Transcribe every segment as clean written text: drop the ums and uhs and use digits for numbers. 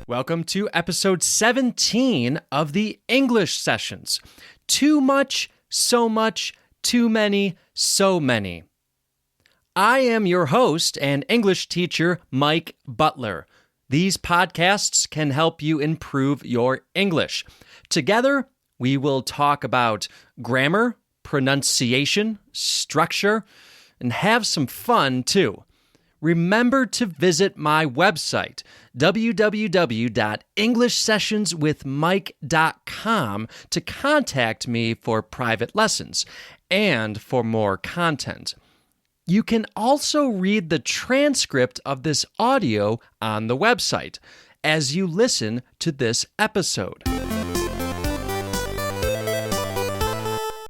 Welcome to episode 17 of the English Sessions. Too much, so much, too many, so many. I am your host and English teacher, Mike Butler. These podcasts can help you improve your English. Together, we will talk about grammar, pronunciation, structure, and have some fun too. Remember to visit my website, www.englishsessionswithmike.com, to contact me for private lessons and for more content. You can also read the transcript of this audio on the website as you listen to this episode.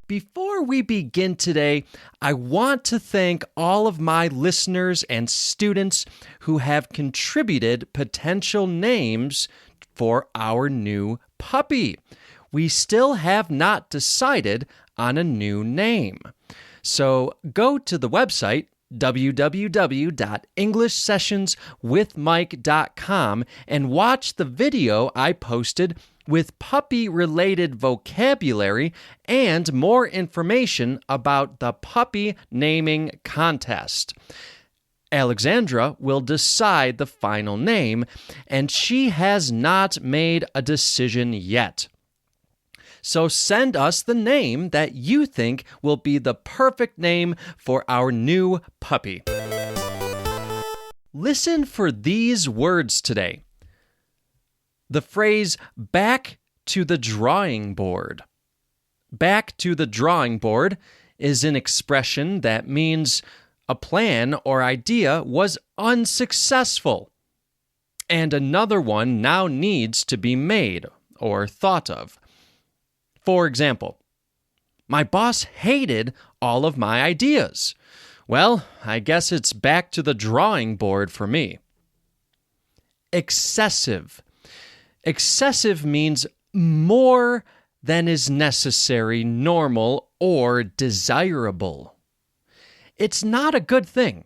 Before we begin today, I want to thank all of my listeners and students who have contributed potential names for our new puppy. We still have not decided on a new name. So go to the website, www.englishsessionswithmike.com, and watch the video I posted with puppy-related vocabulary and more information about the puppy naming contest. Alexandra will decide the final name, and she has not made a decision yet. So send us the name that you think will be the perfect name for our new puppy. Listen for these words today. The phrase, back to the drawing board. Back to the drawing board is an expression that means a plan or idea was unsuccessful, and another one now needs to be made or thought of. For example, my boss hated all of my ideas. Well, I guess it's back to the drawing board for me. Excessive. Excessive means more than is necessary, normal, or desirable. It's not a good thing.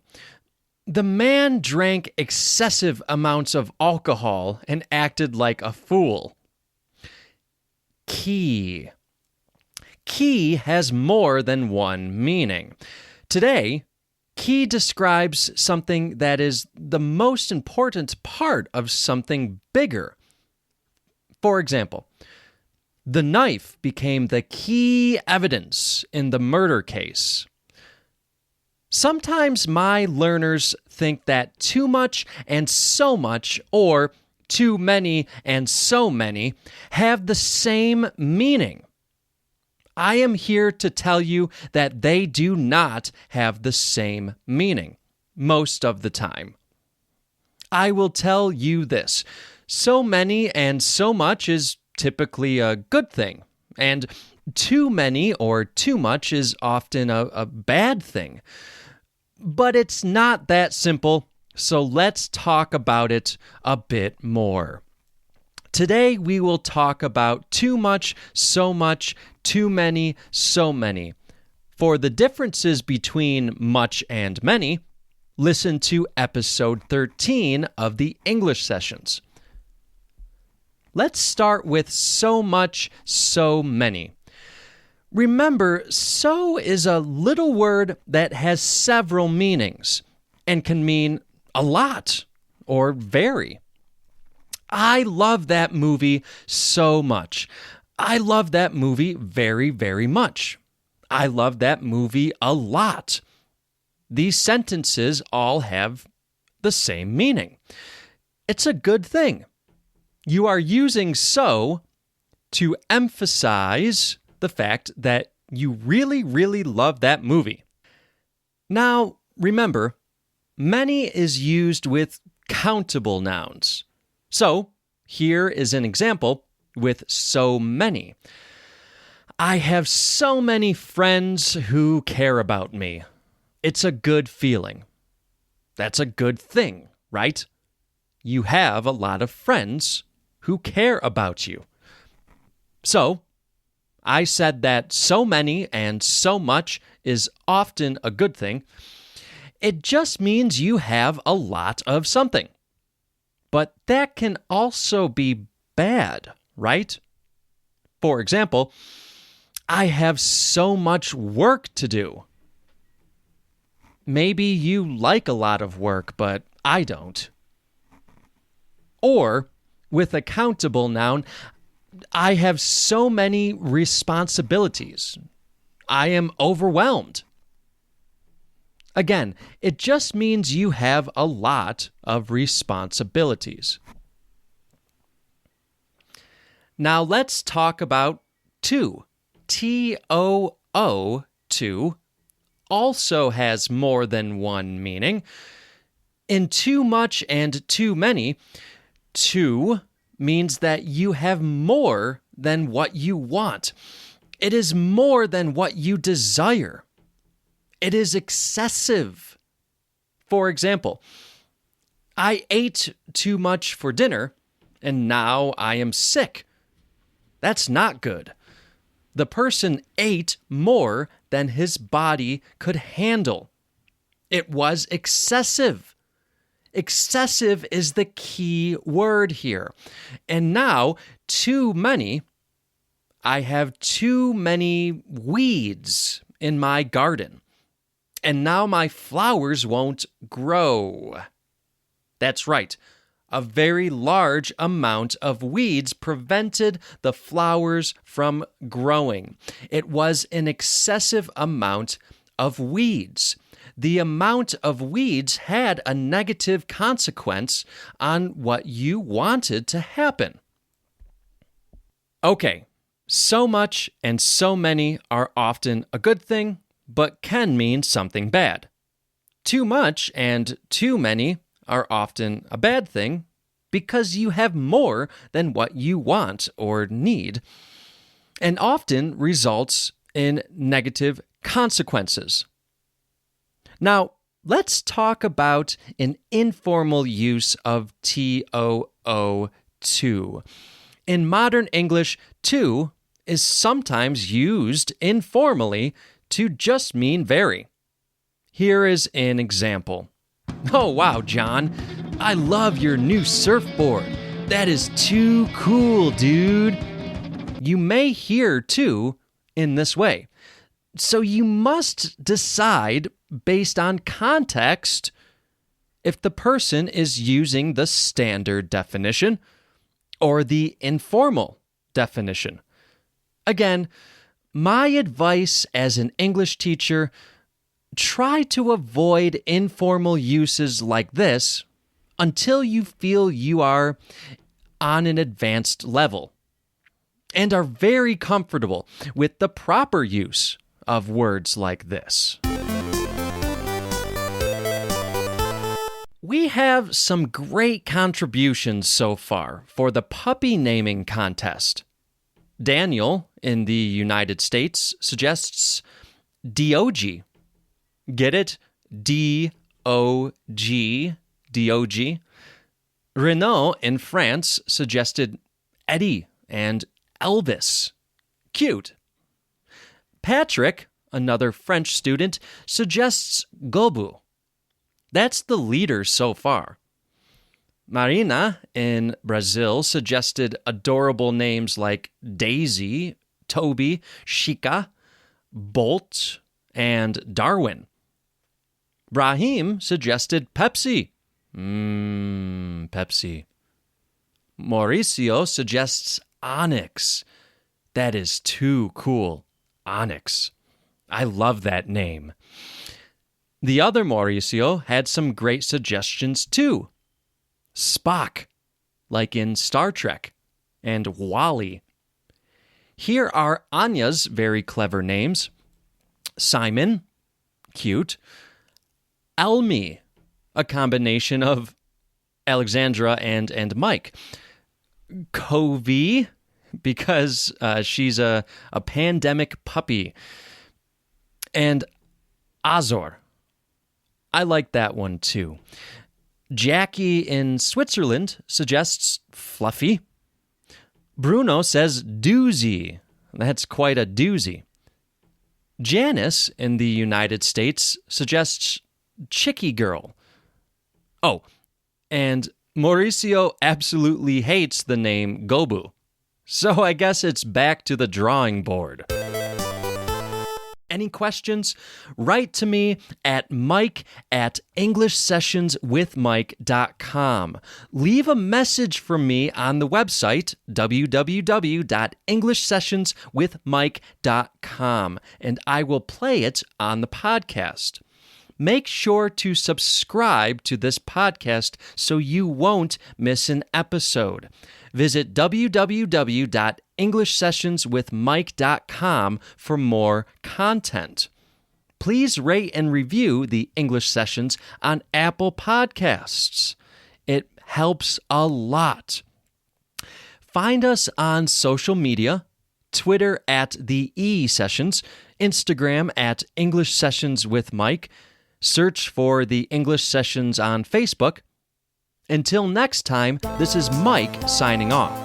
The man drank excessive amounts of alcohol and acted like a fool. Key. Key has more than one meaning. Today, key describes something that is the most important part of something bigger. For example, the knife became the key evidence in the murder case. Sometimes my learners think that too much and so much, or too many and so many, have the same meaning. I am here to tell you that they do not have the same meaning most of the time. I will tell you this. So many and so much is typically a good thing, and too many or too much is often a bad thing. But it's not that simple, so let's talk about it a bit more. Today we will talk about too much, so much, too many, so many. For the differences between much and many, listen to episode 13 of the English Sessions. Let's start with so much, so many. Remember, so is a little word that has several meanings and can mean a lot or very. I love that movie so much. I love that movie very, very much. I love that movie a lot. These sentences all have the same meaning. It's a good thing. You are using so to emphasize the fact that you really, really love that movie. Now, remember, many is used with countable nouns. So, here is an example with so many. I have so many friends who care about me. It's a good feeling. That's a good thing, right? You have a lot of friends who care about you. So, I said that so many and so much is often a good thing. It just means you have a lot of something. but that can also be bad, right? For example, I have so much work to do. Maybe you like a lot of work, but I don't. Or, with a countable noun, I have so many responsibilities. I am overwhelmed. Again, it just means you have a lot of responsibilities. Now let's talk about to. T-O-O, to, also has more than one meaning. In too much and too many, to means that you have more than what you want. It is more than what you desire. It is excessive. For example, I ate too much for dinner, and now I am sick. That's not good. The person ate more than his body could handle. It was excessive. Excessive is the key word here. And now, too many. I have too many weeds in my garden. And now my flowers won't grow. That's right. A very large amount of weeds prevented the flowers from growing. It was an excessive amount of weeds. The amount of weeds had a negative consequence on what you wanted to happen. Okay, so much and so many are often a good thing, but can mean something bad. Too much and too many are often a bad thing because you have more than what you want or need, and often results in negative consequences. Now, let's talk about an informal use of to, to. In modern English, to is sometimes used informally to just mean very. Here is an example. Oh, wow, John. I love your new surfboard. That is too cool, dude. You may hear to in this way. So you must decide based on context if the person is using the standard definition or the informal definition. Again, my advice as an English teacher, try to avoid informal uses like this until you feel you are on an advanced level and are very comfortable with the proper use of words like this. We have some great contributions so far for the puppy naming contest. Daniel in the United States suggests Dog. Get it? D-O-G, D-O-G. Renaud in France suggested Eddie and Elvis. Cute. Patrick, another French student, suggests Gobu. That's the leader so far. Marina in Brazil suggested adorable names like Daisy, Toby, Chica, Bolt, and Darwin. Brahim suggested Pepsi. Pepsi. Mauricio suggests Onyx. That is too cool. Onyx. I love that name. The other Mauricio had some great suggestions too. Spock, like in Star Trek, and Wally. Here are Anya's very clever names. Simon, cute. Elmi, a combination of Alexandra and Mike. Covey, because she's a pandemic puppy. And Azor. I like that one too. Jackie in Switzerland suggests Fluffy. Bruno says doozy. That's quite a doozy. Janice in the United States suggests Chicky Girl. Oh, and Mauricio absolutely hates the name Gobu. So I guess it's back to the drawing board. Any questions? Write to me at mike@englishsessionswithmike.com. Leave a message for me on the website, www.englishsessionswithmike.com, and I will play it on the podcast. Make sure to subscribe to this podcast so you won't miss an episode. Visit www.englishsessionswithmike.com for more content. Please rate and review the English Sessions on Apple Podcasts. It helps a lot. Find us on social media, Twitter at the E-Sessions, Instagram at English Sessions with Mike. Search for the English Sessions on Facebook. Until next time, this is Mike signing off.